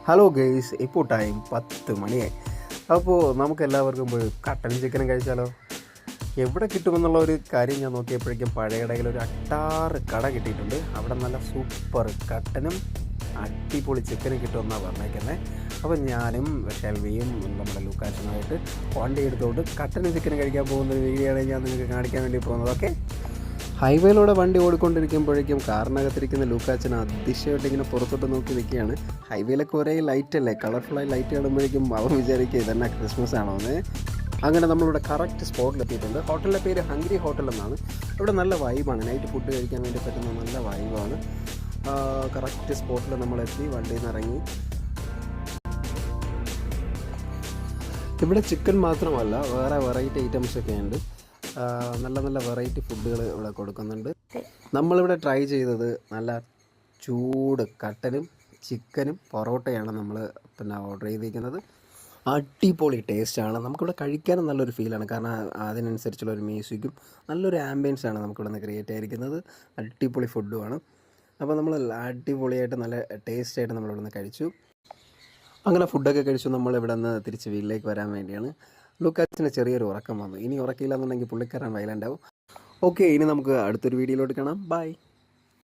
Hello guys, ഇപ്പോൾ time 10 മണിയായി. അപ്പോൾ നമുക്ക് എല്ലാവർക്കും പോയി കട്ടൻ ചിക്കനും കഴിച്ചാലോ? എവിടെ കിട്ടുമെന്നുള്ള ഒരു കാര്യം ഞാൻ നോക്കിയപ്പോഴേക്കും പഴയടയിൽ ഒരു അട്ടാറ് കട കിട്ടിയിട്ടുണ്ട്. അവിടെ നല്ല സൂപ്പർ കട്ടനും അടിപൊളി ചിക്കനും കിട്ടുമെന്നാണ് പറഞ്ഞേക്കുന്നത്. അപ്പോൾ ഞാനും ഷെൽവിയും നമ്മുടെ ലൂക്കാച്ചനുമായിട്ട് വണ്ടി എടുത്തുകൊണ്ട് കട്ടനും ചിക്കനും കഴിക്കാൻ പോകുന്ന ഒരു വീഡിയോ ആണ് ഞാൻ നിങ്ങൾക്ക് കാണിക്കാൻ വേണ്ടി പോകുന്നത്. ഓക്കെ, ഹൈവേയിലൂടെ വണ്ടി ഓടിക്കൊണ്ടിരിക്കുമ്പോഴേക്കും കാറിനകത്തിരിക്കുന്ന ലൂക്കാച്ചൻ അതിശയമായിട്ട് ഇങ്ങനെ പുറത്തോട്ട് നോക്കി നിൽക്കുകയാണ്. ഹൈവേയിലൊക്കെ ഒരേ ലൈറ്റല്ലേ, കളർഫുള്ളായി ലൈറ്റ് കാണുമ്പോഴേക്കും അവൻ വിചാരിക്കുക ഇതന്നെ ക്രിസ്മസ് ആണോ എന്ന്. അങ്ങനെ നമ്മളിവിടെ കറക്റ്റ് സ്പോട്ടിലെത്തിയിട്ടുണ്ട്. ഹോട്ടലിൻ്റെ പേര് ഹംഗ്രി ഹോട്ടൽ എന്നാണ്. ഇവിടെ നല്ല വൈബാണ്, നൈറ്റ് ഫുഡ് കഴിക്കാൻ വേണ്ടി പറ്റുന്ന നല്ല വൈബാണ്. കറക്റ്റ് സ്പോട്ടിൽ നമ്മളെത്തി, വണ്ടിയിൽ നിന്ന് ഇറങ്ങി. ഇവിടെ ചിക്കൻ മാത്രമല്ല, വേറെ വെറൈറ്റി ഐറ്റംസൊക്കെ ഉണ്ട്. നല്ല നല്ല വെറൈറ്റി ഫുഡുകൾ ഇവിടെ കൊടുക്കുന്നുണ്ട്. നമ്മളിവിടെ ട്രൈ ചെയ്തത് നല്ല ചൂട് കട്ടനും ചിക്കനും പൊറോട്ടയാണ് നമ്മൾ ഓർഡർ ചെയ്തിരിക്കുന്നത്. അടിപൊളി ടേസ്റ്റാണ്. നമുക്കിവിടെ കഴിക്കാനും നല്ലൊരു ഫീലാണ്, കാരണം അതിനനുസരിച്ചുള്ള ഒരു മ്യൂസിക്കും നല്ലൊരു ആംബിയൻസാണ് നമുക്കിവിടെ നിന്ന് ക്രിയേറ്റ് ആയിരിക്കുന്നത്. അടിപൊളി ഫുഡുമാണ്. അപ്പോൾ നമ്മൾ അടിപൊളിയായിട്ട് നല്ല ടേസ്റ്റായിട്ട് നമ്മളിവിടെ നിന്ന് കഴിച്ചു. അങ്ങനെ ഫുഡൊക്കെ കഴിച്ചു നമ്മൾ ഇവിടെ നിന്ന് തിരിച്ച് വീട്ടിലേക്ക് വരാൻ വേണ്ടിയാണ്. ലൂക്കാച്ചന് ചെറിയൊരു ഉറക്കം വന്നു. ഇനി ഉറക്കില്ല എന്നുണ്ടെങ്കിൽ പുള്ളിക്കാരൻ വയലൻ്റ് ആവും. ഓക്കെ, ഇനി നമുക്ക് അടുത്തൊരു വീഡിയോയിലോട്ട് കാണാം. ബൈ.